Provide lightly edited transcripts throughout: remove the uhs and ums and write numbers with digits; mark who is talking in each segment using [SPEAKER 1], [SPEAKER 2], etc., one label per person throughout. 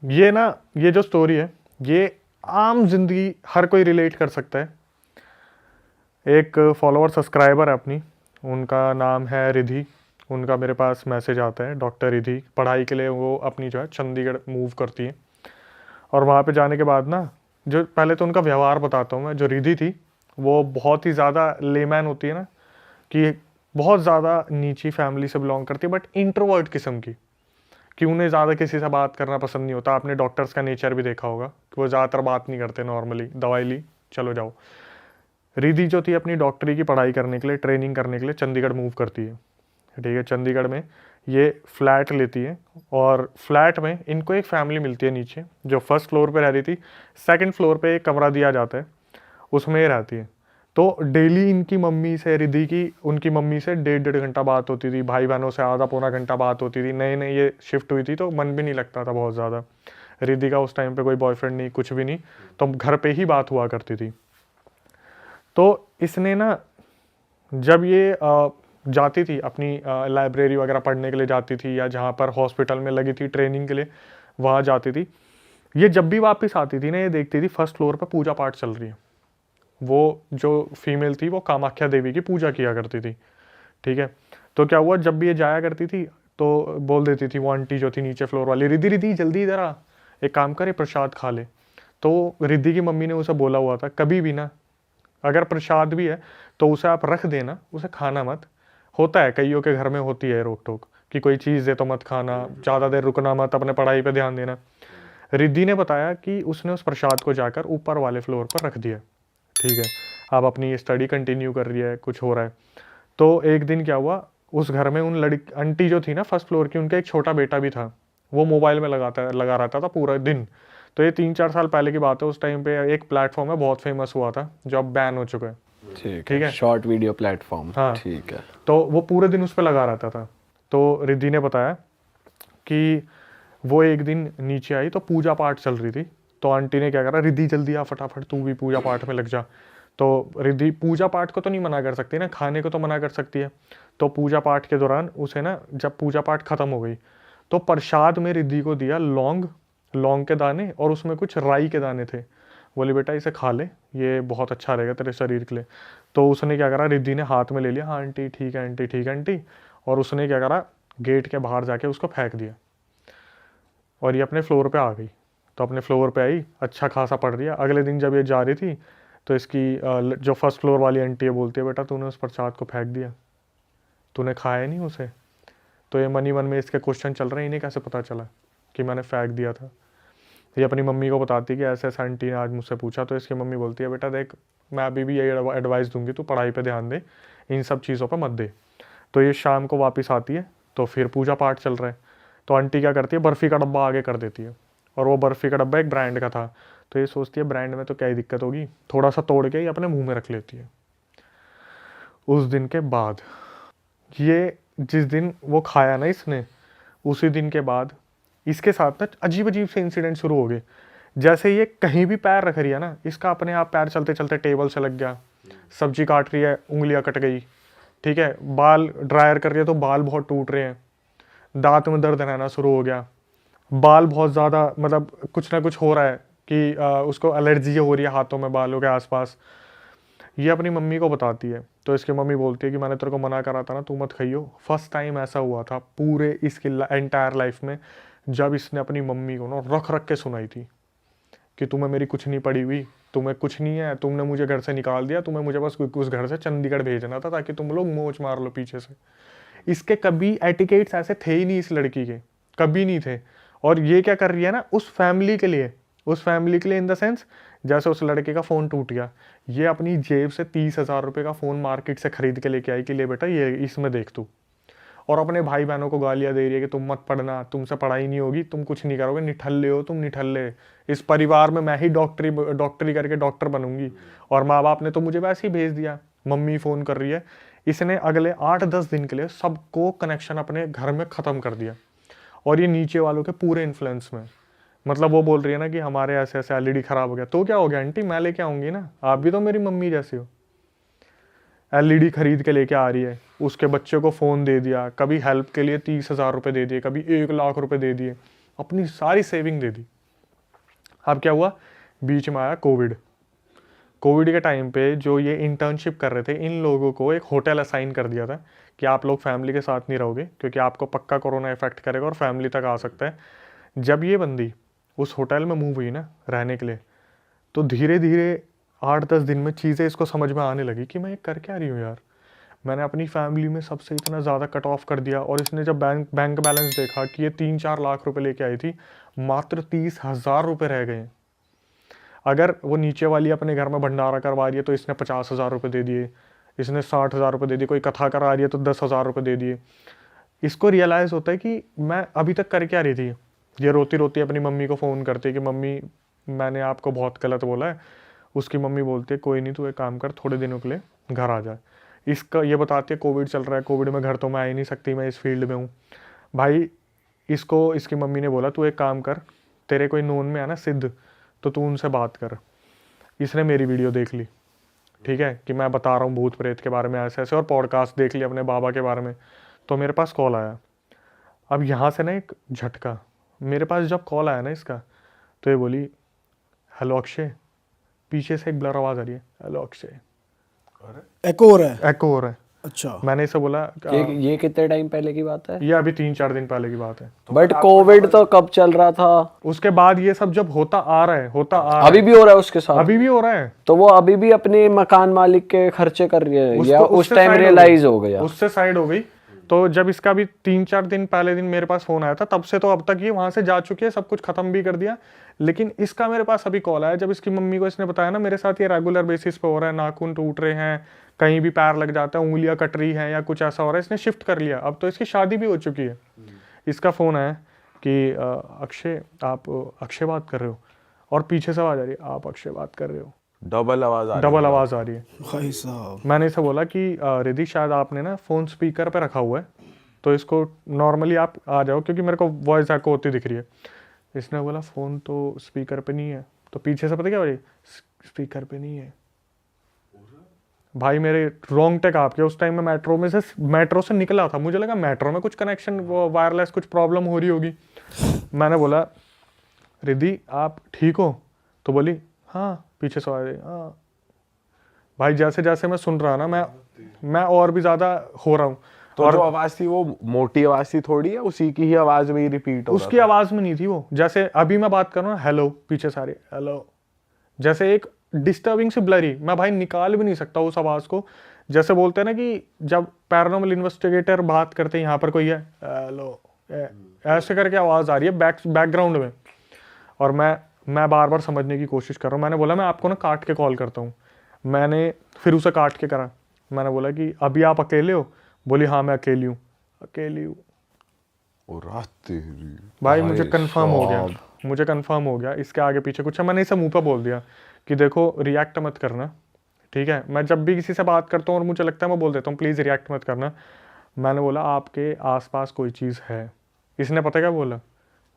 [SPEAKER 1] ये जो स्टोरी है, ये आम जिंदगी हर कोई रिलेट कर सकता है। एक फॉलोअर सब्सक्राइबर है अपनी, उनका नाम है रिधि। उनका मेरे पास मैसेज आता है, डॉक्टर रिधि पढ़ाई के लिए वो अपनी जो है चंडीगढ़ मूव करती है। और वहाँ पे जाने के बाद ना, जो पहले तो उनका व्यवहार बताता हूँ मैं। जो रिधि थी वो बहुत ही ज़्यादा लेमैन होती है ना, कि बहुत ज़्यादा नीची फैमिली से बिलोंग करती है, बट इंट्रोवर्ट किस्म की, कि उन्हें ज़्यादा किसी से बात करना पसंद नहीं होता। आपने डॉक्टर्स का नेचर भी देखा होगा कि वो ज़्यादातर बात नहीं करते, नॉर्मली दवाई ली चलो जाओ। रिधि जो थी अपनी डॉक्टरी की पढ़ाई करने के लिए, ट्रेनिंग करने के लिए चंडीगढ़ मूव करती है। ठीक है, चंडीगढ़ में ये फ्लैट लेती है, और फ्लैट में इनको एक फैमिली मिलती है नीचे, जो फर्स्ट फ्लोर पे रह रही थी। सेकंड फ्लोर पे एक कमरा दिया जाता है, उसमें ये रहती है। तो डेली इनकी मम्मी से, रिधि की, उनकी मम्मी से 1.5-1.5 घंटा बात होती थी, भाई बहनों से आधा पौना घंटा बात होती थी। नए नए ये शिफ्ट हुई थी तो मन भी नहीं लगता था बहुत ज़्यादा। रिधि का उस टाइम पे कोई बॉयफ्रेंड नहीं, कुछ भी नहीं, तो घर पे ही बात हुआ करती थी। तो इसने ना, जब ये जाती थी अपनी लाइब्रेरी वगैरह पढ़ने के लिए जाती थी, या जहाँ पर हॉस्पिटल में लगी थी ट्रेनिंग के लिए वहाँ जाती थी, ये जब भी वापस आती थी ना, ये देखती थी फर्स्ट फ्लोर पर पूजा पाठ चल रही है। वो जो फीमेल थी वो कामाख्या देवी की पूजा किया करती थी। ठीक है, तो क्या हुआ, जब भी ये जाया करती थी तो बोल देती थी वो आंटी जो थी नीचे फ्लोर वाली, रिधि रिधि जल्दी इधर आ, एक काम कर, ये प्रसाद खा ले। तो रिधि की मम्मी ने उसे बोला हुआ था, कभी भी ना, अगर प्रसाद भी है तो उसे आप रख देना, उसे खाना मत। होता है कईयों के घर में, होती है रोक टोक कि कोई चीज़ दे तो मत खाना, ज़्यादा देर रुकना मत, अपने पढ़ाई पे ध्यान देना। रिद्धि ने बताया कि उसने उस प्रसाद को जाकर ऊपर वाले फ्लोर पर रख दिया। ठीक है, अब अपनी स्टडी कंटिन्यू कर रही है, कुछ हो रहा है। तो एक दिन क्या हुआ, उस घर में उन लड़की आंटी जो थी ना फर्स्ट फ्लोर की, उनका एक छोटा बेटा भी था। वो मोबाइल में लगा रहता था पूरा दिन। तो ये 3-4 साल पहले की बात है। उस टाइम पे एक प्लेटफॉर्म है बहुत फेमस हुआ था, जो अब बैन हो चुका है।
[SPEAKER 2] ठीक
[SPEAKER 1] ठीक
[SPEAKER 2] है,
[SPEAKER 1] है,
[SPEAKER 2] शॉर्ट वीडियो प्लेटफॉर्म।
[SPEAKER 1] हाँ।
[SPEAKER 2] ठीक है।
[SPEAKER 1] तो वो पूरे दिन उस पर लगा रहता था। तो रिद्धि ने बताया कि वो एक दिन नीचे आई तो पूजा पाठ चल रही थी। तो आंटी ने क्या करा, रिद्धि जल्दी आ, फटाफट तू भी पूजा पाठ में लग जा। तो रिद्धि पूजा पाठ को तो नहीं मना कर सकती ना, खाने को तो मना कर सकती है। तो पूजा पाठ के दौरान उसे ना, जब पूजा पाठ खत्म हो गई तो प्रसाद में रिद्धि को दिया लौंग, लौंग के दाने, और उसमें कुछ राई के दाने थे। बोली बेटा इसे खा ले, ये बहुत अच्छा रहेगा तेरे शरीर के लिए। तो उसने क्या करा, रिद्धि ने हाथ में ले लिया, हाँ आंटी ठीक है, आंटी ठीक है आंटी। और उसने क्या करा, गेट के बाहर जाके उसको फेंक दिया, और ये अपने फ्लोर पे आ गई। तो अपने फ्लोर पे आई, अच्छा खासा पढ़ रही है। अगले दिन जब ये जा रही थी तो इसकी जो फर्स्ट फ्लोर वाली आंटी है बोलती है, बेटा तूने उस प्रसाद को फेंक दिया, तूने खाया नहीं उसे। तो ये मन ही मन में इसके क्वेश्चन चल रहे हैं, इन्हें कैसे पता चला कि मैंने फेंक दिया था। ये अपनी मम्मी को बताती है कि ऐसे ऐसे आंटी ने आज मुझसे पूछा। तो इसकी मम्मी बोलती है, बेटा देख, मैं अभी भी यही एडवाइस दूंगी, तू पढ़ाई पे ध्यान दे, इन सब चीज़ों पर मत दे। तो ये शाम को वापस आती है, तो फिर पूजा पाठ चल रहा है। तो आंटी क्या करती है, बर्फ़ी का डब्बा आगे कर देती है, और वो बर्फ़ी का डब्बा एक ब्रांड का था। तो ये सोचती है ब्रांड में तो क्या ही दिक्कत होगी, थोड़ा सा तोड़ के ये अपने मुंह में रख लेती है। उस दिन के बाद, ये जिस दिन वो खाया ना इसने, उसी दिन के बाद इसके साथ ना अजीब अजीब से इंसिडेंट शुरू हो गए। जैसे ये कहीं भी पैर रख रही है ना, इसका अपने आप पैर चलते चलते टेबल से लग गया। सब्जी काट रही है, उंगलियां कट गई। ठीक है, बाल ड्रायर कर रही है तो बाल बहुत टूट रहे हैं। दांत में दर्द रहना शुरू हो गया। बाल बहुत ज़्यादा, मतलब कुछ ना कुछ हो रहा है कि उसको एलर्जी हो रही है हाथों में, बालों के आसपास। ये अपनी मम्मी को बताती है। तो इसकी मम्मी बोलती है कि मैंने तेरे को मना करा था ना, तू मत खाइयो। फर्स्ट टाइम ऐसा हुआ था पूरे इसकी एंटायर लाइफ में, जब इसने अपनी मम्मी को ना रख रख के सुनाई थी कि तुम्हें मेरी कुछ नहीं पड़ी हुई, तुम्हें कुछ नहीं है, तुमने मुझे घर से निकाल दिया, तुम्हें मुझे बस उस घर से चंडीगढ़ भेजना था ताकि तुम लोग मोच मार लो पीछे से। इसके कभी एटिकेट्स ऐसे थे ही नहीं इस लड़की के, कभी नहीं थे। और ये क्या कर रही है ना, उस फैमिली के लिए, उस फैमिली के लिए इन द सेंस, जैसे उस लड़के का फ़ोन टूट गया, ये अपनी जेब से 30,000 रुपये का फ़ोन मार्केट से खरीद के लेके आई कि ले बेटा ये इसमें देख तू। और अपने भाई बहनों को गालियाँ दे रही है कि तुम मत पढ़ना, तुमसे पढ़ाई नहीं होगी, तुम कुछ नहीं करोगे, निठल्ले हो तुम, निठल्ले, इस परिवार में मैं ही डॉक्टरी करके डॉक्टर बनूंगी, और माँ बाप ने तो मुझे वैसे ही भेज दिया। मम्मी फ़ोन कर रही है। इसने अगले 8-10 दिन के लिए सबको कनेक्शन अपने घर में ख़त्म कर दिया, और ये नीचे वालों के पूरे इन्फ्लुएंस में। मतलब वो बोल रही है ना कि हमारे ऐसे ऐसे एलईडी ख़राब हो गया, तो क्या हो गया आंटी, मैं लेके आऊँगी ना, आप भी तो मेरी मम्मी जैसे हो। एलईडी खरीद के लेके आ रही है, उसके बच्चे को फ़ोन दे दिया, कभी हेल्प के लिए 30,000 रुपये दे दिए, कभी 1 लाख रुपये दे दिए, अपनी सारी सेविंग दे दी। अब क्या हुआ, बीच में आया कोविड। कोविड के टाइम पे जो ये इंटर्नशिप कर रहे थे, इन लोगों को एक होटल असाइन कर दिया था कि आप लोग फैमिली के साथ नहीं रहोगे क्योंकि आपको पक्का कोरोना इफेक्ट करेगा और फैमिली तक आ सकता है। जब ये बंदी उस होटल में मूव हुई ना रहने के लिए, तो धीरे धीरे 8-10 दिन में चीज़ें इसको समझ में आने लगी कि मैं ये कर क्या रही हूँ यार। मैंने अपनी फैमिली में सबसे इतना ज़्यादा कट ऑफ कर दिया। और इसने जब बैंक बैलेंस देखा कि ये 3-4 लाख रुपए लेके आई थी, मात्र 30,000 रुपये रह गए। अगर वो नीचे वाली अपने घर में भंडारा करवा रही है तो इसने 50,000 रुपये दे दिए, इसने 60,000 रुपये दे दिए, कोई कथा करा रही है तो 10,000 रुपये दे दिए। इसको रियलाइज़ होता है कि मैं अभी तक कर क्या रही थी। ये रोती रोती अपनी मम्मी को फ़ोन करती है कि मम्मी मैंने आपको बहुत गलत बोला है। उसकी मम्मी बोलती है कोई नहीं, तू एक काम कर, थोड़े दिनों के लिए घर आ जा। इसका ये बताती है कोविड चल रहा है, कोविड में घर तो मैं आ ही नहीं सकती, मैं इस फील्ड में हूँ। भाई इसको इसकी मम्मी ने बोला तू एक काम कर, तेरे कोई नोन में है ना सिद्ध, तो तू उनसे बात कर। इसने मेरी वीडियो देख ली, ठीक है, कि मैं बता रहा हूँ भूत प्रेत के बारे में ऐसे ऐसे, और पॉडकास्ट देख लिया अपने बाबा के बारे में। तो मेरे पास कॉल आया। अब यहाँ से ना एक झटका, मेरे पास जब कॉल आया ना इसका, तो ये बोली हेलो अक्षय। पीछे से एक ब्लर आवाज़ आ रही है, हेलो अक्षय।
[SPEAKER 3] एको हो रहा है।
[SPEAKER 1] एको हो रहा है।
[SPEAKER 3] अच्छा,
[SPEAKER 1] मैंने इसे बोला
[SPEAKER 2] ये कितने टाइम पहले की बात है?
[SPEAKER 1] ये अभी 3-4 दिन पहले की बात है।
[SPEAKER 2] बट कोविड तो कब चल रहा था?
[SPEAKER 1] उसके बाद ये सब जब होता आ रहा है,
[SPEAKER 2] अभी भी हो रहा है उसके साथ?
[SPEAKER 1] अभी भी हो रहा है।
[SPEAKER 2] तो वो अभी भी अपने मकान मालिक के खर्चे कर रही है या उस
[SPEAKER 1] उससे
[SPEAKER 2] टाइम
[SPEAKER 1] side
[SPEAKER 2] रियलाइज हो गया?
[SPEAKER 1] उससे साइड हो गई। तो जब इसका भी 3-4 दिन पहले दिन मेरे पास फोन आया था, तब से तो अब तक ये वहां से जा चुकी है, सब कुछ खत्म भी कर दिया। लेकिन इसका मेरे पास अभी कॉल आया जब इसकी मम्मी को इसने बताया ना मेरे साथ ये रेगुलर बेसिस पे हो रहा है, नाखून टूट रहे हैं, कहीं भी पैर लग जाता है, उंगलियां कट रही हैं या कुछ ऐसा हो रहा है। इसने शिफ्ट कर लिया, अब तो इसकी शादी भी हो चुकी है। इसका फोन आया कि अक्षय आप अक्षय बात कर रहे हो, और पीछे से आवाज आ रही है आप अक्षय बात कर रहे हो।
[SPEAKER 4] डबल आवाज आ रही है।
[SPEAKER 3] भाई साहब।
[SPEAKER 1] मैंने इसे बोला कि रिद्धि शायद आपने ना फ़ोन स्पीकर पे रखा हुआ है, तो इसको नॉर्मली आप आ जाओ क्योंकि मेरे को वॉइस एको होती दिख रही है। इसने बोला फ़ोन तो स्पीकर पे नहीं है। तो पीछे से पता क्या बोली, स्पीकर पे नहीं है। भाई मेरे रोंगटे कांप के, उस टाइम में मेट्रो से निकला था, मुझे लगा मेट्रो में कुछ कनेक्शन वायरलेस कुछ प्रॉब्लम हो रही होगी। मैंने बोला रिद्धि आप ठीक हो? तो बोली हाँ। पीछे से आवाज आई हाँ। भाई जैसे जैसे मैं सुन रहा ना, मैं और भी ज्यादा हो रहा हूँ।
[SPEAKER 4] तो
[SPEAKER 1] और
[SPEAKER 4] जो आवाज थी वो मोटी आवाज थी थोड़ी, है उसी की ही आवाज में ही रिपीट हो
[SPEAKER 1] उसकी आवाज में नहीं थी वो। जैसे अभी मैं बात कर रहा हूँ हेलो, पीछे सारे हेलो, जैसे एक डिस्टर्बिंग से ब्लरी, मैं भाई निकाल भी नहीं सकता उस आवाज को। जैसे बोलते हैं ना कि जब पैरानॉर्मल इन्वेस्टिगेटर बात करते हैं यहाँ पर कोई है हेलो, ऐसे करके आवाज आ रही है बैकग्राउंड में। और मैं बार बार समझने की कोशिश कर रहा हूँ। मैंने बोला मैं आपको ना काट के कॉल करता हूँ। मैंने फिर उसे काट के करा। मैंने बोला कि अभी आप अकेले हो? बोली हाँ मैं अकेली हूँ। अकेली हूँ भाई, मुझे कंफर्म हो गया इसके आगे पीछे कुछ है। मैंने इसे मुंह पे बोल दिया कि देखो रिएक्ट मत करना, ठीक है। मैं जब भी किसी से बात करता हूँ और मुझे लगता है मैं बोल देता हूँ प्लीज़ रिएक्ट मत करना। मैंने बोला आपके आसपास कोई चीज़ है। इसने पता क्या बोला,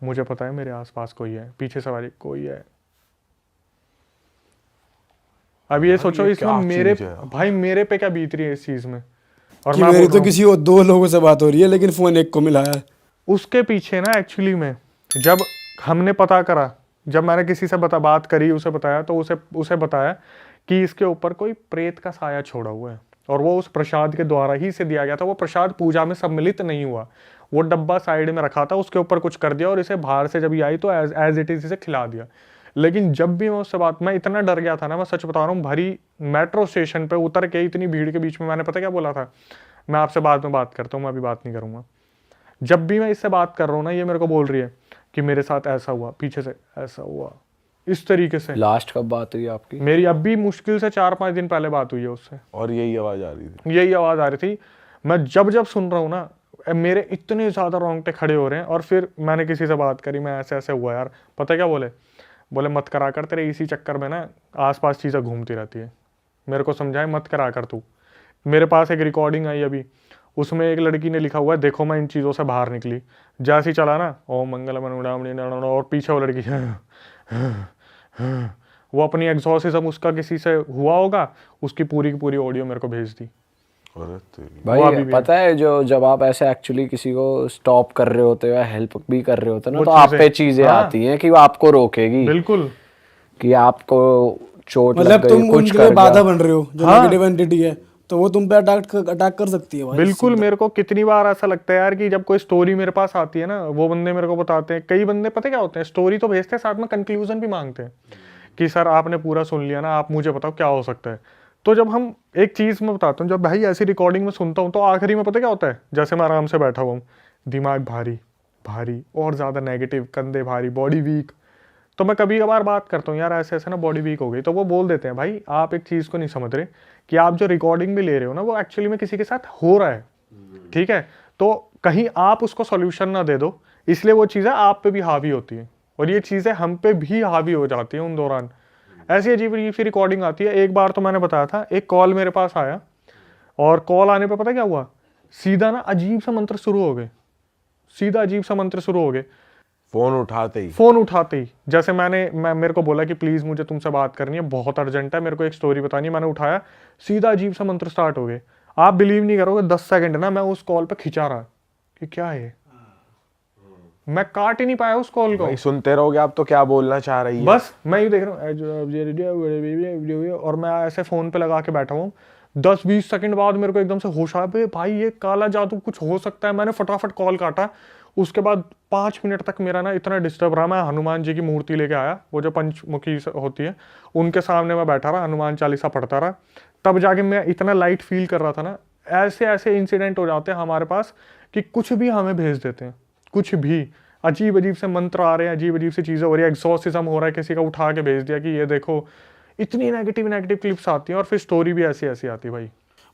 [SPEAKER 1] मुझे पता है मेरे आसपास कोई है। पीछे सवारी कोई है। अब ये सोचो इसमें मेरे पे क्या बीत रही है इस चीज में। और
[SPEAKER 3] कि मेरी तो किसी और 2 लोगों से बात हो रही है लेकिन फोन एक को मिला है।
[SPEAKER 1] उसके पीछे ना एक्चुअली में जब हमने पता करा, जब मैंने किसी से बात करी, उसे बताया, तो उसे बताया कि इसके ऊपर कोई प्रेत का साया छोड़ा हुआ है और वो उस प्रसाद के द्वारा ही से दिया गया था। वो प्रसाद पूजा में सम्मिलित नहीं हुआ, वो डब्बा साइड में रखा था, उसके ऊपर कुछ कर दिया और इसे बाहर से जब ये आई तो एज इट इज इसे खिला दिया। लेकिन जब भी मैं उससे बात, मैं इतना डर गया था ना, मैं सच बता रहा हूँ, भरी मेट्रो स्टेशन पे उतर के इतनी भीड़ के बीच में मैंने पता क्या बोला था, मैं आपसे बाद में बात करता हूँ, मैं अभी बात नहीं करूँगा। जब भी मैं इससे बात कर रहा हूँ ना, ये मेरे को बोल रही है कि मेरे साथ ऐसा हुआ, पीछे से ऐसा हुआ, इस तरीके से।
[SPEAKER 2] लास्ट कब बात हुई आपकी?
[SPEAKER 1] मेरी अभी मुश्किल से 4-5 दिन पहले बात हुई है उससे,
[SPEAKER 4] और यही आवाज आ रही थी।
[SPEAKER 1] यही आवाज आ रही थी। मैं जब सुन रहा हूँ ना, मेरे इतने ज़्यादा रोंगटे खड़े हो रहे हैं। और फिर मैंने किसी से बात करी, मैं ऐसे ऐसे हुआ यार, पता क्या बोले मत करा कर, तेरे इसी चक्कर में ना आसपास चीज़ें घूमती रहती है। मेरे को समझाए मत करा कर तू। मेरे पास एक रिकॉर्डिंग आई अभी, उसमें एक लड़की ने लिखा हुआ है देखो मैं इन चीज़ों से बाहर निकली, जैसे ही चला ना ओम मंगलम, और पीछे वो लड़की वो अपनी एग्जॉर्सिज्म उसका किसी से हुआ होगा, उसकी पूरी की पूरी ऑडियो मेरे को भेज दी।
[SPEAKER 4] अरे तेरी।
[SPEAKER 1] वो अभी
[SPEAKER 2] भाई
[SPEAKER 1] भी
[SPEAKER 2] पता है जो जब आप ऐसे एक्चुअली किसी को स्टॉप कर रहे होते हो या हेल्प भी कर रहे होते हो ना,
[SPEAKER 1] वो
[SPEAKER 2] तो आप
[SPEAKER 1] चीजें-
[SPEAKER 2] पे चीजें
[SPEAKER 1] हाँ।
[SPEAKER 2] आती हैं कि वो आपको रोकेगी,
[SPEAKER 1] बिल्कुल
[SPEAKER 2] कि आपको चोट लग
[SPEAKER 3] मतलब
[SPEAKER 2] गई,
[SPEAKER 3] तुम
[SPEAKER 2] कुछ
[SPEAKER 3] उनके लिए
[SPEAKER 2] कर
[SPEAKER 3] बाधा
[SPEAKER 2] गया।
[SPEAKER 3] बन रहे हो, जो
[SPEAKER 1] हाँ।
[SPEAKER 3] नेगेटिव एंटिटी है, तो वो तुम पे अटैक कर सकती है भाई।
[SPEAKER 1] बिल्कुल। मेरे को कितनी बार ऐसा लगता है यार कि जब कोई स्टोरी मेरे पास आती है ना, वो बंदे मेरे को बताते हैं, कई बंदे पता क्या होते हैं, स्टोरी तो भेजते हैं, साथ में कंक्लूजन भी मांगते हैं कि सर आपने पूरा सुन लिया ना, आप मुझे बताओ क्या हो सकता है। तो जब हम एक चीज मैं बताता हूँ, जब भाई ऐसी रिकॉर्डिंग में सुनता हूँ तो आखिरी में पता क्या होता है, जैसे मैं आराम से बैठा हुआ हूँ, दिमाग भारी भारी और ज्यादा नेगेटिव, कंधे भारी, बॉडी वीक, तो मैं कभी कभार बात करता हूँ यार ऐसे ऐसे ना बॉडी वीक हो गई, तो वो बोल देते हैं भाई आप एक चीज़ को नहीं समझ रहे कि आप जो रिकॉर्डिंग भी ले रहे हो ना वो एक्चुअली में किसी के साथ हो रहा है, ठीक है, तो कहीं आप उसको सॉल्यूशन ना दे दो, इसलिए वो चीज़ें आप पे भी हावी होती है और ये चीज़ें हम पे भी हावी हो जाती हैं उन दौरान। ऐसी अजीब अजीब सी रिकॉर्डिंग आती है। एक बार तो मैंने बताया था, एक कॉल मेरे पास आया और कॉल आने पे पता क्या हुआ, सीधा ना अजीब सा मंत्र शुरू हो गए, सीधा अजीब सा मंत्र शुरू हो गए
[SPEAKER 4] फोन उठाते ही।
[SPEAKER 1] फोन उठाते ही। जैसे मेरे को बोला कि प्लीज मुझे तुमसे बात करनी है, बहुत अर्जेंट है, मेरे को एक स्टोरी बतानी है। मैंने उठाया, सीधा अजीब सा मंत्र स्टार्ट हो गए। आप बिलीव नहीं करोगे, 10 सेकंड ना मैं उस कॉल पे खिंचा रहा कि क्या है, मैं काट ही नहीं पाया उस कॉल को।
[SPEAKER 4] भाई सुनते रहोगे आप तो क्या बोलना चाह रही है।
[SPEAKER 1] बस मैं ये देख रहा हूँ और मैं ऐसे फोन पे लगा के बैठा हूँ। 10-20 सेकंड बाद मेरे को एकदम से होश आया, भाई ये काला जादू कुछ हो सकता है। मैंने फटाफट कॉल काटा। उसके बाद 5 मिनट तक मेरा ना इतना डिस्टर्ब रहा, मैं हनुमान जी की मूर्ति लेके आया, वो जो पंचमुखी होती है उनके सामने मैं बैठा रहा, हनुमान चालीसा पढ़ता रहा, तब जाके मैं इतना लाइट फील कर रहा था ना। ऐसे ऐसे इंसिडेंट हो जाते हैं हमारे पास कि कुछ भी हमें भेज देते हैं, कुछ भी अजीब अजीब से मंत्र आ रहे हैं, अजीब अजीब सी चीज़ें हो रही है, एक्सॉर्सिज्म हो रहा है, किसी का उठा के भेज दिया कि ये देखो। इतनी नेगेटिव क्लिप्स आती हैं और फिर स्टोरी भी ऐसी ऐसी आती है भाई।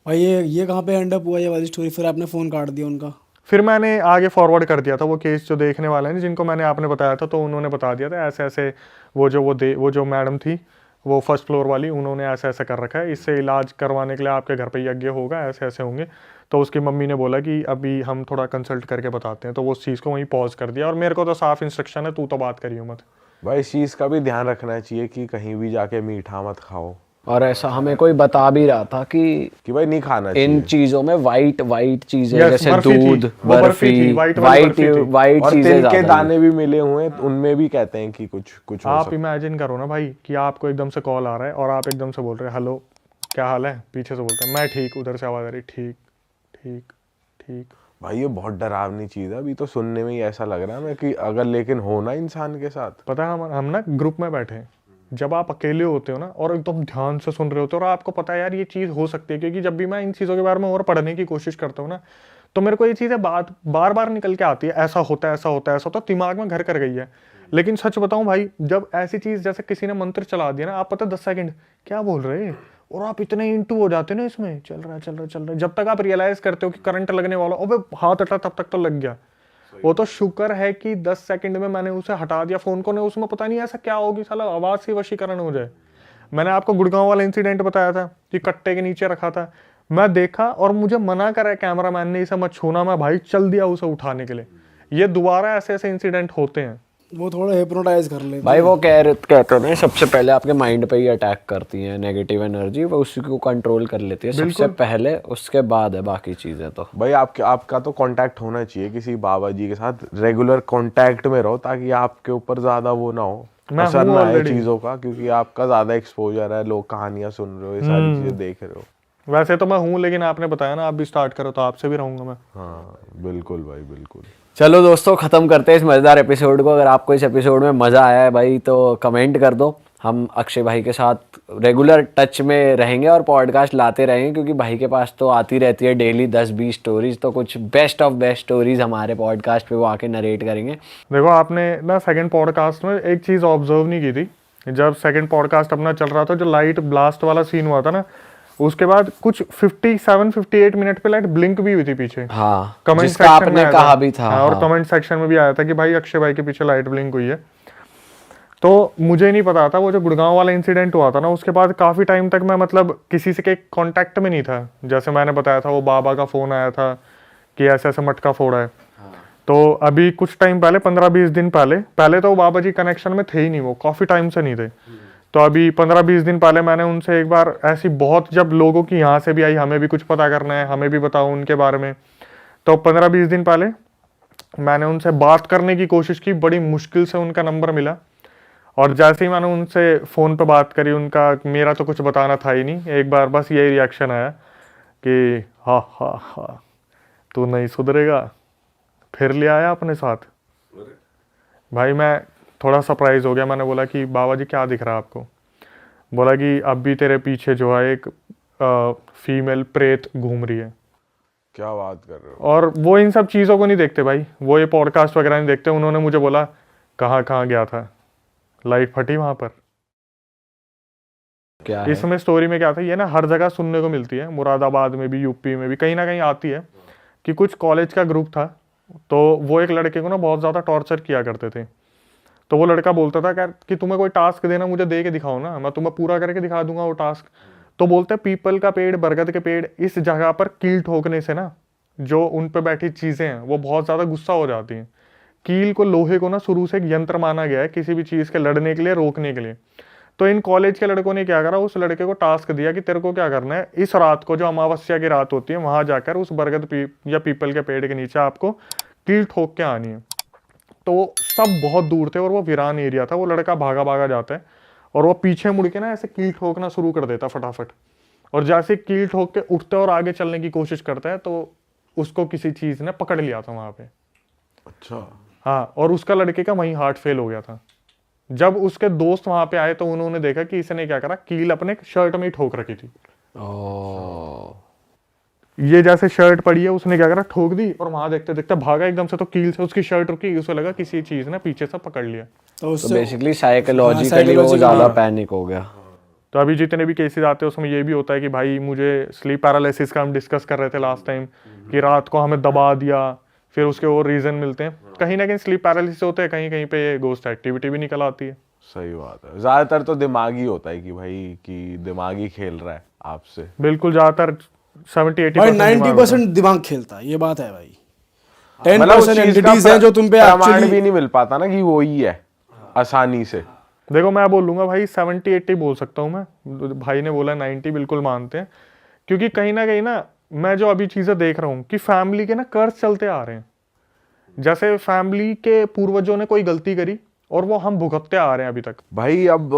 [SPEAKER 3] भाई ये कहाँ पे एंड अप हुआ ये वाली स्टोरी? फिर आपने फोन काट दिया उनका?
[SPEAKER 1] फिर मैंने आगे फॉरवर्ड कर दिया था वो केस, जो देखने वाले हैं जिनको मैंने आपने बताया था, तो उन्होंने बता दिया था ऐसे ऐसे वो जो मैडम थी वो फर्स्ट फ्लोर वाली, उन्होंने ऐसा ऐसा कर रखा है, इससे इलाज करवाने के लिए आपके घर पे यज्ञ होगा, ऐसे ऐसे होंगे। तो उसकी मम्मी ने बोला कि अभी हम थोड़ा कंसल्ट करके बताते हैं, तो वो उस चीज़ को वहीं पॉज कर दिया और मेरे को तो साफ इंस्ट्रक्शन है, तू तो बात करियो मत।
[SPEAKER 4] भाई इस चीज का भी ध्यान रखना चाहिए कि कहीं भी जाके मीठा मत खाओ,
[SPEAKER 2] और ऐसा हमें कोई बता भी रहा था कि
[SPEAKER 4] भाई नहीं खाना चाहिए।
[SPEAKER 2] इन चीजों में वाइट चीजें
[SPEAKER 1] Yes,
[SPEAKER 2] जैसे
[SPEAKER 1] बर्फी थी,
[SPEAKER 2] दूध,
[SPEAKER 1] वो बर्फी थी,
[SPEAKER 2] बर्फी,
[SPEAKER 1] white वाली बर्फी थी।
[SPEAKER 2] वाइट
[SPEAKER 4] और
[SPEAKER 2] चीजें
[SPEAKER 4] तिल के
[SPEAKER 2] ज्यादा
[SPEAKER 4] दाने भी मिले हुए हैं, उनमें भी कहते हैं कि कुछ कुछ हो
[SPEAKER 1] आप
[SPEAKER 4] सकता
[SPEAKER 1] इमेजिन करो ना भाई कि आपको एकदम से कॉल आ रहा है और आप एकदम से बोल रहे हैं हेलो क्या हाल है, पीछे से बोलते हैं मैं ठीक, उधर से आवाज़ आ रही ठीक ठीक ठीक।
[SPEAKER 4] है। भाई ये बहुत डरावनी चीज है, अभी तो सुनने में ही ऐसा लग रहा है ना कि अगर लेकिन हो ना इंसान के साथ।
[SPEAKER 1] पता है हम ना ग्रुप में बैठे हैं, जब आप अकेले होते हो ना और एकदम ध्यान से सुन रहे होते हो और आपको पता है यार ये चीज़ हो सकती है, क्योंकि जब भी मैं इन चीज़ों के बारे में और पढ़ने की कोशिश करता हूँ ना, तो मेरे को ये चीज़ें बार बार निकल के आती है, ऐसा होता है ऐसा होता है ऐसा होता है, दिमाग में घर कर गई है। लेकिन सच बताऊं भाई, जब ऐसी चीज़ जैसे किसी ने मंत्र चला दिया ना, आप पता 10 सेकंड क्या बोल रहे हैं और आप इतने इंटू हो जाते हो ना इसमें, चल रहा है, जब तक आप रियलाइज करते हो कि करंट लगने वाला, अबे हाथ हटा, तब तक तो लग गया। वो तो शुक्र है कि 10 सेकंड में मैंने उसे हटा दिया फोन को, ने उसमें पता नहीं ऐसा क्या होगी, साला आवाज से वशीकरण हो जाए। मैंने आपको गुड़गांव वाला इंसिडेंट बताया था कि कट्टे के नीचे रखा था, मैं देखा और मुझे मना करा कैमरामैन ने इसे मत छूना, मैं भाई चल दिया उसे उठाने के लिए। ये दोबारा ऐसे ऐसे इंसिडेंट होते हैं।
[SPEAKER 3] वो थोड़ा हिप्नोटाइज कर ले
[SPEAKER 2] भाई। वो कहते हैं सबसे पहले आपके माइंड पे ही अटैक करती है नेगेटिव एनर्जी, वो उसी को कंट्रोल कर लेती है सबसे पहले, उसके बाद है बाकी चीजें। तो
[SPEAKER 4] भाई आपका तो कांटेक्ट होना चाहिए किसी बाबा जी के साथ, रेगुलर कांटेक्ट में रहो ताकि आपके ऊपर ज्यादा वो ना हो, असर ना आए चीजों का, क्योंकि आपका ज्यादा एक्सपोजर है, लोग कहानियां सुन रहे हो, ये सारी चीजें देख रहे हो।
[SPEAKER 1] वैसे तो मैं हूँ, लेकिन आपने बताया ना आप भी स्टार्ट करो तो आपसे भी रहूंगा मैं।
[SPEAKER 4] हाँ बिल्कुल भाई बिल्कुल।
[SPEAKER 2] चलो दोस्तों, खत्म करते हैं इस मजेदार एपिसोड को। अगर आपको इस एपिसोड में मजा आया है भाई तो कमेंट कर दो। हम अक्षय भाई के साथ रेगुलर टच में रहेंगे और पॉडकास्ट लाते रहेंगे, क्योंकि भाई के पास तो आती रहती है डेली 10-20 स्टोरीज, तो कुछ बेस्ट ऑफ बेस्ट स्टोरीज हमारे पॉडकास्ट पे वो आके नरेट करेंगे।
[SPEAKER 1] देखो आपने ना सेकंड पॉडकास्ट में एक चीज़ ऑब्जर्व नहीं की थी, जब सेकंड पॉडकास्ट अपना चल रहा था, जो लाइट ब्लास्ट वाला सीन हुआ था ना, उसके बाद कुछ 57-58 मिनट पे लाइट ब्लिंक भी हुई थी पीछे।
[SPEAKER 2] हाँ,
[SPEAKER 1] कमेंट
[SPEAKER 2] जिसका
[SPEAKER 1] सेक्शन
[SPEAKER 2] आपने
[SPEAKER 1] में
[SPEAKER 2] कहा भी था।
[SPEAKER 1] और
[SPEAKER 2] हाँ।
[SPEAKER 1] कमेंट सेक्शन में भी आया था कि भाई अक्षय भाई के पीछे लाइट ब्लिंक हुई है। तो मुझे नहीं पता था, वो जो गुड़गांव वाला इंसिडेंट हुआ था ना, उसके बाद काफ़ी टाइम तक मैं मतलब किसी से के कांटेक्ट में नहीं था। जैसे मैंने बताया था वो बाबा का फ़ोन आया था कि ऐसे ऐसे मटका फोड़ा है। तो अभी कुछ टाइम पहले 15-20 दिन पहले तो वो बाबा जी कनेक्शन में थे ही नहीं, वो काफ़ी टाइम से नहीं थे। तो अभी 15-20 दिन पहले मैंने उनसे एक बार ऐसी बहुत, जब लोगों की यहाँ से भी आई हमें भी कुछ पता करना है, हमें भी बताओ उनके बारे में, तो 15-20 दिन पहले मैंने उनसे बात करने की कोशिश की, बड़ी मुश्किल से उनका नंबर मिला। और जैसे ही मैंने उनसे फ़ोन पे बात करी, उनका मेरा तो कुछ बताना था ही नहीं, एक बार बस यही रिएक्शन आया कि हाँ हाँ हाँ तू नहीं सुधरेगा, फिर ले आया अपने साथ। भाई मैं थोड़ा सरप्राइज हो गया, मैंने बोला कि बाबा जी क्या दिख रहा है आपको? बोला कि अब भी तेरे पीछे जो है एक फीमेल प्रेत घूम रही है।
[SPEAKER 4] क्या बात कर रहे हो?
[SPEAKER 1] और वो इन सब चीज़ों को नहीं देखते भाई, वो ये पॉडकास्ट वगैरह नहीं देखते। उन्होंने मुझे बोला कहाँ कहाँ गया था, लाइट फटी वहाँ पर।
[SPEAKER 2] क्या है?
[SPEAKER 1] इसमें स्टोरी में क्या था, ये ना हर जगह सुनने को मिलती है, मुरादाबाद में भी, यूपी में भी, कहीं ना कहीं आती है कि कुछ कॉलेज का ग्रुप था, तो वो एक लड़के को ना बहुत ज़्यादा टॉर्चर किया करते थे। तो वो लड़का बोलता था कि तुम्हें कोई टास्क देना, मुझे दे के दिखाओ ना, मैं तुम्हें पूरा करके दिखा दूंगा वो टास्क। तो बोलते हैं पीपल का पेड़, बरगद के पेड़, इस जगह पर कील ठोकने से ना जो उन पे बैठी चीज़ें हैं वो बहुत ज़्यादा गुस्सा हो जाती हैं। कील को, लोहे को ना शुरू से एक यंत्र माना गया है किसी भी चीज़ के लड़ने के लिए, रोकने के लिए। तो इन कॉलेज के लड़कों ने क्या करा, उस लड़के को टास्क दिया कि तेरे को क्या करना है, इस रात को जो अमावस्या की रात होती है वहां जाकर उस बरगद या पीपल के पेड़ के नीचे आपको कील ठोक के आनी है। तो सब बहुत दूर थे और वो वीरान एरिया था। वो लड़का भागा भागा जाता है और वो पीछे मुड़ के ना ऐसे कील ठोकना शुरू कर देता फटाफट। और जैसे कील ठोक के उठते और आगे चलने की कोशिश करता है तो उसको किसी चीज ने पकड़ लिया था वहां पे।
[SPEAKER 4] अच्छा।
[SPEAKER 1] हाँ, और उसका लड़के का वहीं हार्ट फेल हो गया था। जब उसके दोस्त वहां पे आए तो उन्होंने देखा कि इसने क्या करा, कील अपने शर्ट में ही ठोक रखी थी।
[SPEAKER 2] ओ,
[SPEAKER 1] ये जैसे शर्ट पड़ी है, उसने क्या करा, ठोक दी और वहां देखते देखते भागा एकदम से, तो कील से उसकी शर्ट रुकी, उसे लगा किसी चीज ने पीछे से पकड़ लिया।
[SPEAKER 3] तो
[SPEAKER 2] तो
[SPEAKER 3] उससे
[SPEAKER 2] बेसिकली साइकोलॉजिकली वो ज़्यादा पैनिक हो गया।
[SPEAKER 1] तो अभी जितने भी केसेस आते हैं उसमें ये भी होता है कि भाई, मुझे स्लीप पैरालिसिस का हम डिस्कस कर रहे थे लास्ट टाइम कि रात को हमें दबा दिया, फिर उसके और रीजन मिलते हैं। कहीं ना कहीं स्लीप पैरालिसिस होते हैं, कहीं कहीं पे गोस्ट एक्टिविटी भी निकल आती है।
[SPEAKER 4] सही बात है, ज्यादातर तो दिमागी होता है कि भाई कि दिमागी खेल रहा है आपसे।
[SPEAKER 1] बिल्कुल, ज्यादातर 70-80%
[SPEAKER 3] भाई
[SPEAKER 1] दिमाग होता है।
[SPEAKER 3] 90% दिमाग खेलता है, ये बात है भाई। 10%
[SPEAKER 4] मतलब उस चीज का
[SPEAKER 3] एंटिटीज हैं जो तुम पे
[SPEAKER 4] प्रमाण
[SPEAKER 3] एक्चुअली
[SPEAKER 4] भी नहीं मिल पाता ना कि वो ही है आसानी से।
[SPEAKER 1] देखो मैं बोलूंगा भाई 70-80 बोल सकता हूँ मैं। भाई ने बोला 90 बिल्कुल मानते हैं, क्योंकि कहीं ना मैं जो अभी चीजें देख रहा हूँ कि फैमिली के ना कर्ज चलते आ रहे हैं। जैसे फैमिली के पूर्वजों ने कोई गलती करी और वो हम भुगतते आ रहे हैं अभी तक।
[SPEAKER 4] भाई अब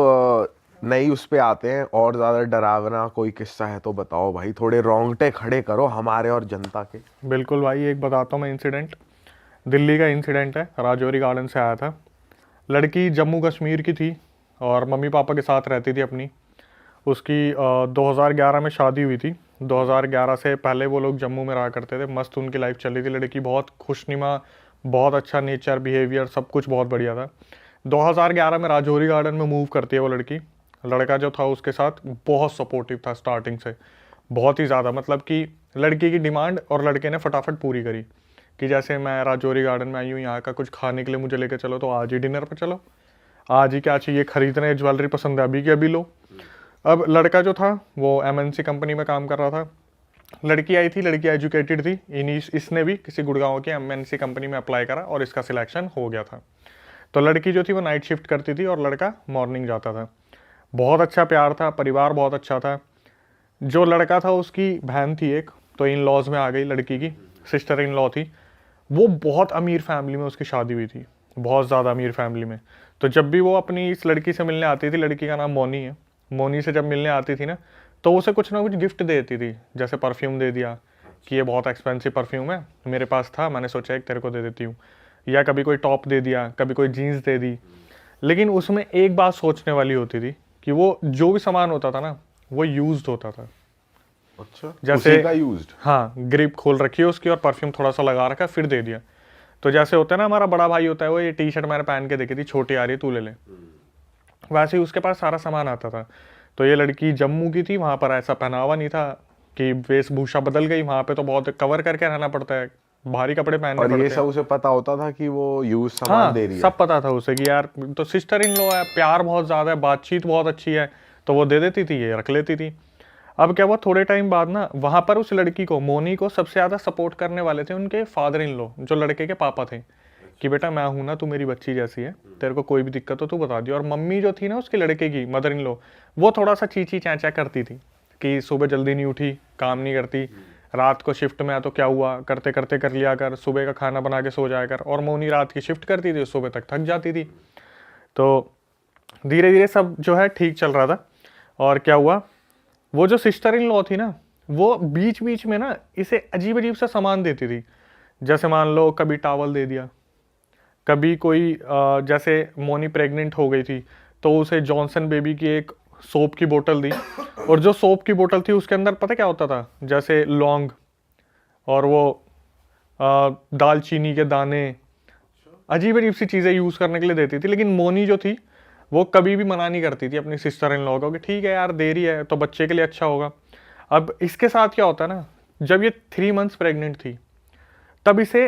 [SPEAKER 4] नई उस पे आते हैं, और ज्यादा डरावना कोई किस्सा है तो बताओ भाई, थोड़े रोंगटे खड़े करो हमारे और जनता के।
[SPEAKER 1] बिल्कुल भाई, एक बताता हूँ मैं इंसिडेंट। दिल्ली का इंसिडेंट है, राजौरी गार्डन से आया था। लड़की जम्मू कश्मीर की थी और मम्मी पापा के साथ रहती थी अपनी। उसकी 2011 में शादी हुई थी। 2011 से पहले वो लोग जम्मू में रहा करते थे, मस्त उनकी लाइफ चल रही थी। लड़की बहुत खुशनुमा, बहुत अच्छा नेचर, बिहेवियर, सब कुछ बहुत बढ़िया था। 2011 में राजौरी गार्डन में मूव करती है वो लड़की। लड़का जो था उसके साथ बहुत सपोर्टिव था स्टार्टिंग से, बहुत ही ज़्यादा। मतलब कि लड़की की डिमांड और लड़के ने फटाफट पूरी करी कि जैसे मैं राजौरी गार्डन में आई हूँ, यहाँ का कुछ खाने के लिए मुझे लेकर चलो, तो आज ही डिनर पर चलो, आज ही क्या चाहिए खरीदने, ज्वेलरी पसंद है अभी की अभी लो। अब लड़का जो था वो MNC कंपनी में काम कर रहा था। लड़की आई थी, लड़की एजुकेटेड थी। इसने भी किसी गुड़गांव की MNC कंपनी में अप्लाई करा और इसका सिलेक्शन हो गया था। तो लड़की जो थी वो नाइट शिफ्ट करती थी और लड़का मॉर्निंग जाता था। बहुत अच्छा प्यार था, परिवार बहुत अच्छा था। जो लड़का था उसकी बहन थी एक, तो इन लॉज में आ गई, लड़की की सिस्टर इन लॉ थी। वो बहुत अमीर फैमिली में उसकी शादी हुई थी, बहुत ज़्यादा अमीर फैमिली में। तो जब भी वो अपनी इस लड़की से मिलने आती थी, लड़की का नाम मोनी है, मोनी से जब मिलने आती थी ना, तो उसे कुछ ना कुछ गिफ्ट दे देती थी। जैसे परफ्यूम दे दिया कि ये बहुत एक्सपेंसिव परफ्यूम है, मेरे पास था, मैंने सोचा एक तेरे को दे देती हूँ। या कभी कोई टॉप दे दिया, कभी कोई जीन्स दे दी। लेकिन उसमें एक बात सोचने वाली होती थी कि वो जो भी सामान होता था ना, वो यूज्ड होता था।
[SPEAKER 4] अच्छा,
[SPEAKER 1] जैसे
[SPEAKER 4] उसी का यूज्ड।
[SPEAKER 1] हाँ, ग्रिप खोल रखी है उसकी और परफ्यूम थोड़ा सा लगा रखा, फिर दे दिया। तो जैसे होता है ना, हमारा बड़ा भाई होता है, वो ये टी-शर्ट मैंने पहन के देखी थी, छोटी आ रही है, तू ले ले, वैसे ही उसके पास सारा सामान आता था। तो ये लड़की जम्मू की थी, वहाँ पर ऐसा पहनावा नहीं था कि वेशभूषा बदल गई, वहाँ पे तो बहुत कवर करके रहना पड़ता है, भारी कपड़े पहनने
[SPEAKER 4] और
[SPEAKER 1] पड़ते
[SPEAKER 4] ये
[SPEAKER 1] हैं।
[SPEAKER 4] सब उसे पता होता था कि वो यूज सामान
[SPEAKER 1] हाँ,
[SPEAKER 4] दे रही है।
[SPEAKER 1] सब पता था उसे कि यार तो सिस्टर इन लॉ है, प्यार बहुत ज़्यादा है, बातचीत बहुत अच्छी है, तो वो दे देती थी, ये रख लेती थी। अब क्या हुआ, थोड़े टाइम बाद ना वहाँ पर उस लड़की को, मोनी को, सबसे ज़्यादा सपोर्ट करने वाले थे उनके फादर इन लॉ, जो लड़के के पापा थे, कि बेटा मैं हूं ना, तू मेरी बच्ची जैसी है, तेरे को कोई भी दिक्कत हो तू बता दियो। और मम्मी जो थी ना उसके लड़के की, मदर इन लॉ, वो थोड़ा सा चींची चैंचा करती थी कि सुबह जल्दी नहीं उठी, काम नहीं करती, रात को शिफ्ट में आ तो क्या हुआ, करते करते कर लिया कर, सुबह का खाना बना के सो जाया कर। और मोनी रात की शिफ्ट करती थी, सुबह तक थक जाती थी। तो धीरे धीरे सब जो है ठीक चल रहा था। और क्या हुआ, वो जो सिस्टर इन लॉ थी ना, वो बीच बीच में ना इसे अजीब अजीब सा सामान देती थी। जैसे मान लो कभी टावल दे दिया, कभी कोई जैसे मोनी प्रेग्नेंट हो गई थी तो उसे जॉनसन बेबी की एक सोप की बोतल दी। और जो सोप की बोतल थी उसके अंदर पता क्या होता था, जैसे लौंग और वो दालचीनी के दाने, अजीब अजीब सी चीज़ें यूज़ करने के लिए देती थी। लेकिन मोनी जो थी वो कभी भी मना नहीं करती थी अपनी सिस्टर इन लॉ को कि ठीक है यार दे रही है तो बच्चे के लिए अच्छा होगा। अब इसके साथ क्या होता है ना, जब ये 3 मंथ्स प्रेग्नेंट थी तब इसे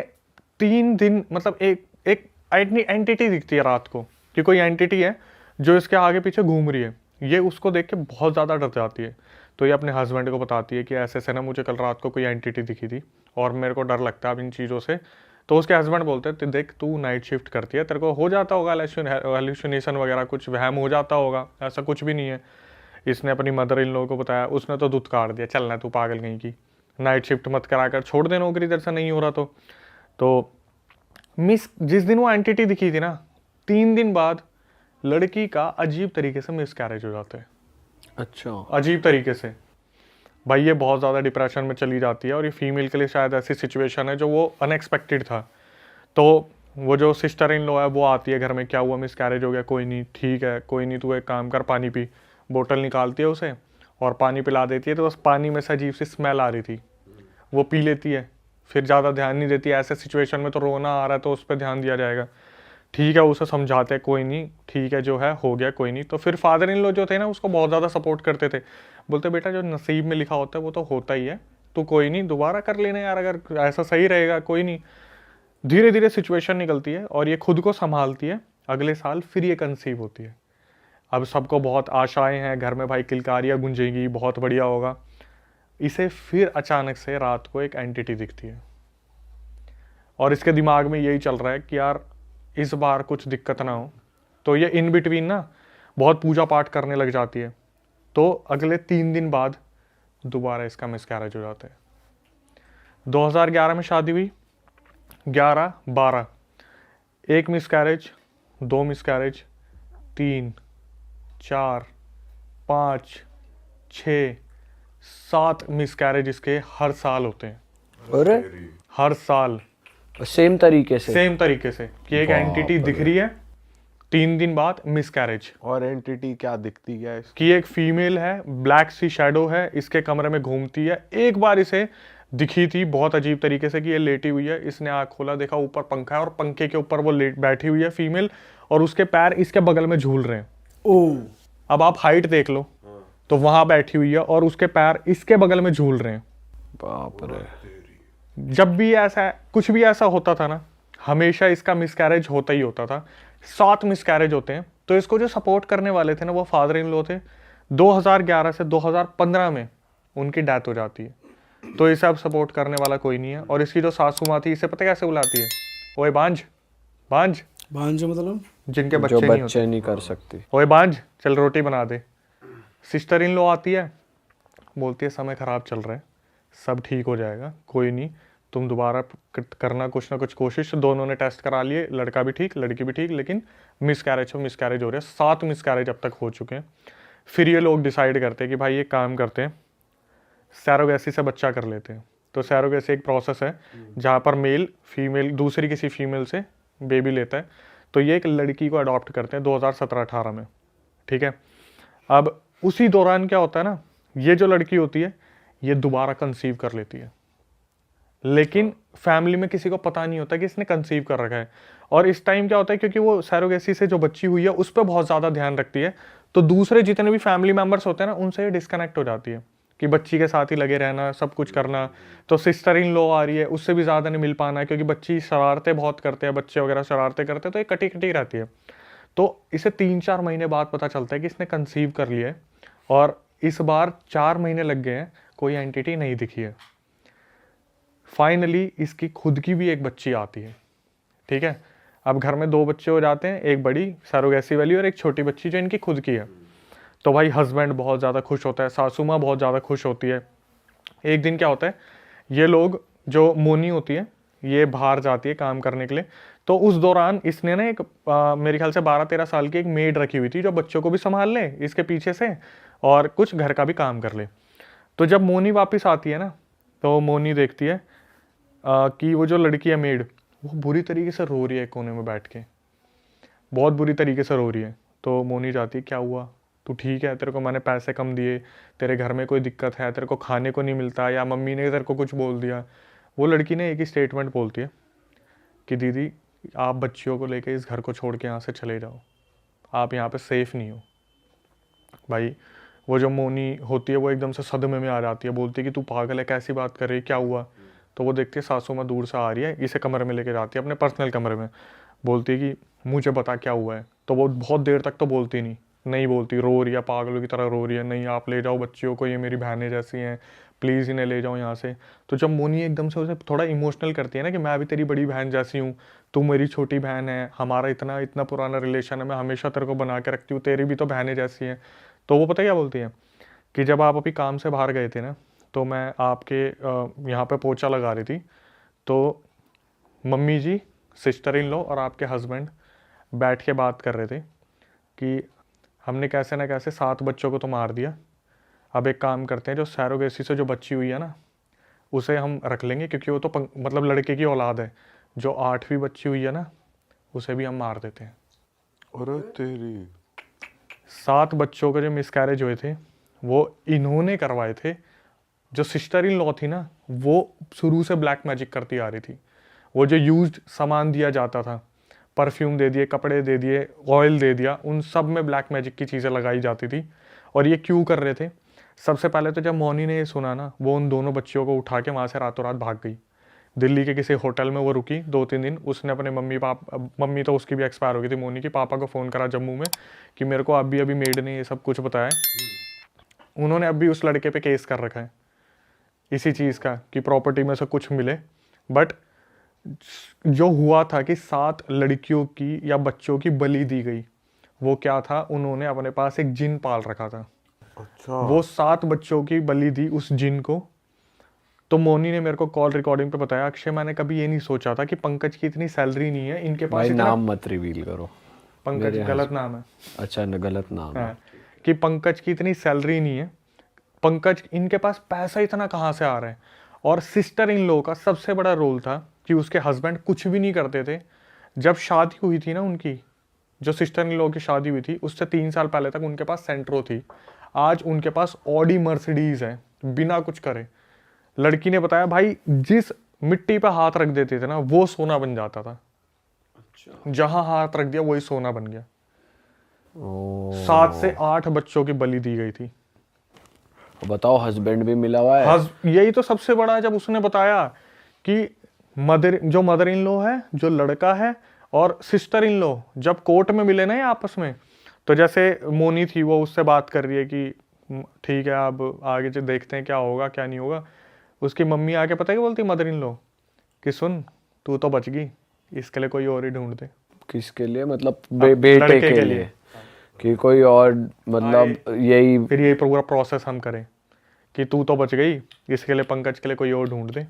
[SPEAKER 1] 3 दिन मतलब एक एक एंटिटी दिखती है रात को, कि कोई एंटिटी है जो इसके आगे पीछे घूम रही है। ये उसको देख के बहुत ज़्यादा डर जाती है। तो ये अपने हस्बैंड को बताती है कि ऐसे ऐसे ना मुझे कल रात को कोई एंटिटी दिखी थी और मेरे को डर लगता है अब इन चीज़ों से। तो उसके हस्बैंड बोलते हैं देख तू नाइट शिफ्ट करती है, तेरे को हो जाता होगा हेलुसिनेशन वगैरह, कुछ वहम हो जाता होगा, ऐसा कुछ भी नहीं है। इसने अपनी मदर इन लॉ को बताया, उसने तो दूध काट दिया, चलना तू पागल कहीं की, नाइट शिफ्ट मत करा कर, छोड़ दे नौकरी इधर से नहीं हो रहा। तो मिस जिस दिन वो एंटिटी दिखी थी ना, 3 दिन बाद लड़की का अजीब तरीके से मिसकैरेज हो जाता है।
[SPEAKER 2] अच्छा,
[SPEAKER 1] अजीब तरीके से भाई, ये बहुत ज़्यादा डिप्रेशन में चली जाती है। और ये फीमेल के लिए शायद ऐसी सिचुएशन है जो वो अनएक्सपेक्टेड था। तो वो जो सिस्टर इन लॉ है वो आती है घर में, क्या हुआ, मिसकैरेज हो गया, कोई नहीं ठीक है, कोई नहीं, तू एक काम कर, पानी पी। बोतल निकालती है उसे और पानी पिला देती है। तो बस पानी में से अजीब सी स्मेल आ रही थी, वो पी लेती है, फिर ज़्यादा ध्यान नहीं देती। ऐसे सिचुएशन में तो रोना आ रहा है तो उस पर ध्यान दिया जाएगा, ठीक है, उसे समझाते हैं कोई नहीं ठीक है, जो है हो गया कोई नहीं। तो फिर फादर इन लॉ जो थे ना उसको बहुत ज़्यादा सपोर्ट करते थे, बोलते बेटा जो नसीब में लिखा होता है वो तो होता ही है, तो कोई नहीं दोबारा कर लेना यार, अगर ऐसा सही रहेगा कोई नहीं। धीरे धीरे सिचुएशन निकलती है और ये खुद को संभालती है। अगले साल फिर ये कंसीव होती है। अब सबको बहुत आशाएं हैं घर में, भाई किलकारियाँ गूंजेगी, बहुत बढ़िया होगा। इसे फिर अचानक से रात को एक एंटिटी दिखती है और इसके दिमाग में यही चल रहा है कि यार इस बार कुछ दिक्कत ना हो। तो ये इन बिटवीन ना बहुत पूजा पाठ करने लग जाती है। तो अगले 3 दिन बाद दोबारा इसका मिसकैरेज हो जाता है। 2011 में शादी हुई, 11-12, 1 मिसकैरेज, 2 मिसकैरेज, 3, 4, 5, 6, 7 मिसकैरेज इसके हर साल होते हैं।
[SPEAKER 2] अरे
[SPEAKER 1] हर साल
[SPEAKER 2] सेम तरीके
[SPEAKER 1] से कि एक एंटिटी दिख रही है, 3 दिन बाद मिसकैरेज।
[SPEAKER 4] और एंटिटी क्या दिखती है
[SPEAKER 1] कि एक फीमेल है, ब्लैक सी शैडो है, इसके कमरे में घूमती है। एक बार इसे दिखी थी बहुत अजीब तरीके से कि ये लेटी हुई है। इसने आँख खोला, देखा ऊपर पंखा है और पंखे के ऊपर वो बैठी हुई है फीमेल, और उसके पैर इसके बगल में झूल रहे हैं।
[SPEAKER 3] ओह,
[SPEAKER 1] अब आप हाइट देख लो, तो वहां बैठी हुई है और उसके पैर इसके बगल में झूल रहे हैं।
[SPEAKER 2] बाप रे।
[SPEAKER 1] जब भी ऐसा कुछ भी ऐसा होता था ना, हमेशा इसका मिसकैरेज होता ही होता था। 7 मिसकैरेज होते हैं। तो इसको जो सपोर्ट करने वाले थे ना वो फादर इन लॉ थे। 2011 से 2015 में उनकी डेथ हो जाती है। तो इसे अब सपोर्ट करने वाला कोई नहीं है। और इसकी जो सासू माँ थी, इसे पता कैसे बुलाती है, ओए बांझ बांझ,
[SPEAKER 3] भांजे मतलब
[SPEAKER 1] जिनके
[SPEAKER 2] जो
[SPEAKER 1] बच्चे नहीं होते,
[SPEAKER 2] बच्चे नहीं कर सकती।
[SPEAKER 1] ओए बांझ चल रोटी बना दे। सिस्टर इन लॉ आती है, बोलती है समय खराब चल रहा है, सब ठीक हो जाएगा, कोई नहीं, तुम दोबारा करना कुछ ना कुछ कोशिश। दोनों ने टेस्ट करा लिए, लड़का भी ठीक लड़की भी ठीक, लेकिन मिसकैरेज हो रहे हैं। 7 मिसकैरेज अब तक हो चुके हैं। फिर ये लोग डिसाइड करते हैं कि भाई ये काम करते हैं, सैरोगेसी से बच्चा कर लेते हैं। तो सैरोगेसी एक प्रोसेस है जहाँ पर मेल फीमेल दूसरी किसी फीमेल से बेबी लेता है। तो ये एक लड़की को अडॉप्ट करते हैं 2017-18 में, ठीक है। अब उसी दौरान क्या होता है ना, ये जो लड़की होती है ये दोबारा कंसीव कर लेती है, लेकिन फैमिली में किसी को पता नहीं होता कि इसने कंसीव कर रखा है। और इस टाइम क्या होता है, क्योंकि वो सैरोगेसी से जो बच्ची हुई है उस पर बहुत ज़्यादा ध्यान रखती है, तो दूसरे जितने भी फैमिली मेम्बर्स होते हैं ना उनसे ये डिस्कनेक्ट हो जाती है कि बच्ची के साथ ही लगे रहना, सब कुछ करना। तो सिस्टर इन लॉ आ रही है, उससे भी ज़्यादा नहीं मिल पाना, क्योंकि बच्ची शरारतें बहुत करते हैं, बच्चे वगैरह शरारतें करते हैं, तो ये कटी कटी रहती है। तो इसे 3-4 महीने बाद पता चलता है कि इसने कंसीव कर लिया है, और इस बार 4 महीने लग गए हैं, कोई एंटिटी नहीं दिखी है। फाइनली इसकी खुद की भी एक बच्ची आती है, ठीक है। अब घर में 2 बच्चे हो जाते हैं, एक बड़ी सरोगेसी वाली और एक छोटी बच्ची जो इनकी खुद की है। तो भाई हस्बैंड बहुत ज़्यादा खुश होता है, सासू माँ बहुत ज़्यादा खुश होती है। एक दिन क्या होता है, ये लोग जो मोनी होती है ये बाहर जाती है काम करने के लिए। तो उस दौरान इसने ना एक मेरे ख्याल से 12-13 साल की एक मेड रखी हुई थी जो बच्चों को भी संभाल ले इसके पीछे से और कुछ घर का भी काम कर ले। तो जब मोनी वापस आती है ना, तो मोनी देखती है कि वो जो लड़की है मेड, वो बुरी तरीके से रो रही है कोने में बैठ के, बहुत बुरी तरीके से रो रही है। तो मोनी जाती है, क्या हुआ, तू ठीक है, तेरे को मैंने पैसे कम दिए, तेरे घर में कोई दिक्कत है, तेरे को खाने को नहीं मिलता, या मम्मी ने तेरे को कुछ बोल दिया। वो लड़की ने एक ही स्टेटमेंट बोलती है कि दीदी आप बच्चियों को लेकर इस घर को छोड़ के यहाँ से चले जाओ, आप यहाँ पे सेफ नहीं हो। भाई वो जो मोनी होती है वो एकदम से सदमे में आ जाती है, बोलती है कि तू पागल है, कैसी बात कर रही है, क्या हुआ। तो वो देखती है सासू माँ दूर से आ रही है, इसे कमरे में लेके जाती है अपने पर्सनल कमरे में, बोलती है कि मुझे बता क्या हुआ है। तो वो बहुत देर तक तो बोलती नहीं बोलती, रो रही है, पागलों की तरह रो रही है, नहीं आप ले जाओ बच्चियों को, ये मेरी बहनें जैसी हैं, प्लीज़ इन्हें ले जाओ यहाँ से। तो जब मोनी एकदम से उसे थोड़ा इमोशनल करती है ना कि मैं भी तेरी बड़ी बहन जैसी हूँ, तू मेरी छोटी बहन है, हमारा इतना इतना पुराना रिलेशन है, मैं हमेशा तेरे को बना के रखती हूँ, तेरी भी तो बहनें जैसी हैं। तो वो पता क्या बोलती है कि जब आप अभी काम से बाहर गए थे ना, तो मैं आपके यहाँ पे पोछा लगा रही थी, तो mummy ji, sister in law और आपके हस्बैंड बैठ के बात कर रहे थे कि हमने कैसे ना कैसे 7 बच्चों को तो मार दिया, अब एक काम करते हैं, जो सैरोगेसी से जो बच्ची हुई है ना उसे हम रख लेंगे, क्योंकि वो तो मतलब लड़के की औलाद है। जो 8वीं बच्ची हुई है ना उसे भी हम मार देते हैं।
[SPEAKER 4] अरे तेरी
[SPEAKER 1] 7 बच्चों के जो मिसकैरेज हुए थे वो इन्होंने करवाए थे। जो सिस्टर इन लॉ थी ना वो शुरू से ब्लैक मैजिक करती आ रही थी। वो जो यूज्ड सामान दिया जाता था, परफ्यूम दे दिए, कपड़े दे दिए, ऑयल दे दिया, उन सब में ब्लैक मैजिक की चीज़ें लगाई जाती थी। और ये क्यों कर रहे थे, सबसे पहले तो जब मोनी ने ये सुना ना, वो उन दोनों बच्चियों को उठा के वहाँ से रातों रात भाग गई। दिल्ली के किसी होटल में वो रुकी 2-3 दिन। उसने अपने मम्मी तो उसकी भी एक्सपायर हो गई थी मोनी की, पापा को फ़ोन करा जम्मू में कि मेरे को अभी मेड ने ये सब कुछ बताया। उन्होंने अभी उस लड़के पे केस कर रखा है इसी चीज़ का कि प्रॉपर्टी में से कुछ मिले। बट जो हुआ था कि 7 लड़कियों की या बच्चों की बलि दी गई, वो क्या था, उन्होंने अपने पास एक जिन पाल रखा था।
[SPEAKER 4] अच्छा,
[SPEAKER 1] वो 7 बच्चों की बलि दी उस जिन को। तो मोनी ने मेरे को कॉल रिकॉर्डिंग पे बताया, अक्षय मैंने कभी ये नहीं सोचा था कि पंकज की इतनी सैलरी नहीं है, इनके पास
[SPEAKER 2] भाई
[SPEAKER 1] इतना।
[SPEAKER 2] नाम मत रिवील करो,
[SPEAKER 1] पंकज गलत नाम है।
[SPEAKER 2] अच्छा गलत नाम है।
[SPEAKER 1] हाँ, कि पंकज की इतनी सैलरी नहीं है, पंकज इनके पास पैसा इतना कहाँ से आ रहा है। और सिस्टर इन लॉ का सबसे बड़ा रोल था कि उसके हस्बैंड कुछ भी नहीं करते थे। जब शादी हुई थी ना उनकी, जो सिस्टर इन लॉ की शादी हुई थी उससे 3 साल पहले तक उनके पास सेंट्रो थी, आज उनके पास ऑडी मर्सिडीज है बिना कुछ करे। लड़की ने बताया भाई जिस मिट्टी पे हाथ रख देते थे ना वो सोना बन जाता था। अच्छा। जहां हाथ रख दिया वही सोना बन गया। 7 से 8 बच्चों की बलि दी गई थी।
[SPEAKER 2] बताओ हस्बैंड भी मिला हुआ है।
[SPEAKER 1] यही तो सबसे बड़ा है, जब उसने बताया कि मदर इन लॉ है, जो लड़का है, और सिस्टर इन लॉ जब कोर्ट में मिले ना आपस में, तो जैसे मोनी थी वो उससे बात कर रही है कि ठीक है अब आगे जो देखते हैं क्या होगा क्या नहीं होगा। उसकी मम्मी आके पता है क्या बोलती मदर इन लॉ कि सुन तू तो बच गई, इसके लिए कोई और ही ढूंढ दे।
[SPEAKER 2] किसके लिए, मतलब बेटे के लिए कि कोई और, मतलब यही
[SPEAKER 1] फिर यही पूरा प्रोसेस हम करें कि तू तो बच गई, इसके लिए पंकज के लिए कोई और ढूंढ दे।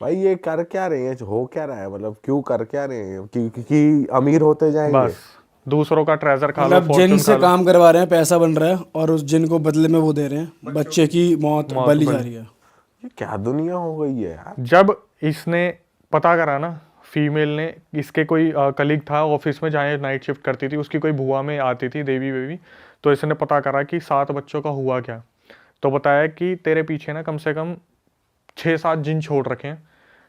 [SPEAKER 4] भाई ये कर क्या रहे हैं, हो क्या रहा है, मतलब क्यों कर क्या रहे हैं कि अमीर होते जाएंगे,
[SPEAKER 1] बस दूसरों का ट्रेजर खा लो,
[SPEAKER 3] मतलब जिन से काम करवा रहे हैं, पैसा बन रहा है और उस जिन को बदले में वो दे रहे हैं, बच्चे की मौत बलि जा रही है।
[SPEAKER 4] ये क्या दुनिया हो गई है यार।
[SPEAKER 1] जब इसने पता करा ना, फीमेल ने, इसके कोई कलीग था ऑफिस में जहाँ नाइट शिफ्ट करती थी, उसकी कोई बुआ में आती थी देवी बेबी, तो इसने पता करा कि 7 बच्चों का हुआ क्या। तो बताया कि तेरे पीछे ना कम से कम 6-7 जिन छोड़ रखे हैं,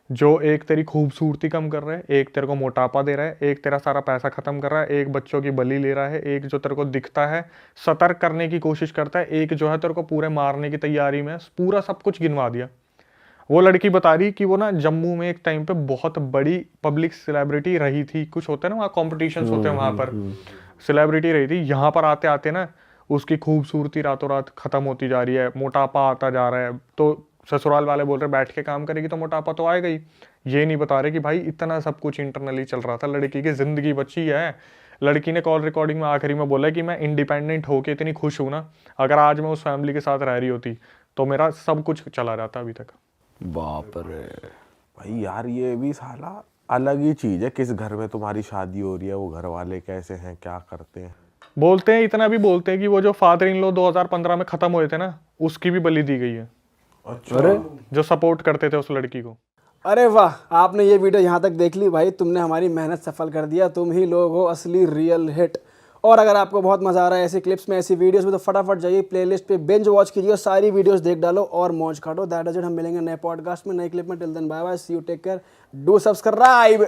[SPEAKER 1] जो एक तेरी खूबसूरती कम कर रहा है, एक तेरे को मोटापा दे रहा है, एक तेरा सारा पैसा खत्म कर रहा है, एक बच्चों की बलि ले रहा है, एक जो तेरे को दिखता है सतर्क करने की कोशिश करता है, एक जो है तेरे को पूरे मारने की तैयारी में, पूरा सब कुछ गिनवा दिया। वो लड़की बता रही कि वो ना जम्मू में एक टाइम पे बहुत बड़ी पब्लिक सेलिब्रिटी रही थी, कुछ होता है ना वहाँ कॉम्पिटिशन्स होते हैं, वहाँ पर सेलिब्रिटी रही थी। यहाँ पर आते आते ना उसकी खूबसूरती रातों रात खत्म होती जा रही है, मोटापा आता जा रहा है, तो ससुराल वाले बोल रहे बैठ के काम करेगी तो मोटापा तो आएगा ही। ये नहीं बता रहे कि भाई इतना सब कुछ इंटरनली चल रहा था, लड़की की जिंदगी बची है। लड़की ने कॉल रिकॉर्डिंग में आखिरी में बोला कि मैं इंडिपेंडेंट होके इतनी खुश हूं ना, अगर आज मैं उस फैमिली के साथ रह रही होती तो मेरा सब कुछ चला जाता अभी तक।
[SPEAKER 2] बाप रे
[SPEAKER 4] भाई यार ये भी साला अलग ही चीज है, किस घर में तुम्हारी शादी हो रही है, वो घर वाले कैसे हैं, क्या करते हैं।
[SPEAKER 1] बोलते हैं, इतना भी बोलते हैं कि वो जो फादर इन लॉ 2015 में खत्म हुए थे ना, उसकी भी बलि दी गई है।
[SPEAKER 2] अरे
[SPEAKER 1] जो सपोर्ट करते थे उस लड़की को।
[SPEAKER 3] अरे वाह, आपने ये वीडियो यहाँ तक देख ली भाई, तुमने हमारी मेहनत सफल कर दिया। तुम ही लोग हो असली रियल हिट। और अगर आपको बहुत मजा आ रहा है ऐसी क्लिप्स में, ऐसी वीडियोस में, तो फटाफट जाइए प्लेलिस्ट पे बिंज वॉच कीजिए, सारी वीडियोस देख डालो और मौज काटो। That is it. हम मिलेंगे नए पॉडकास्ट में, नए क्लिप में। Till then bye bye, see you, take care, do subscribe.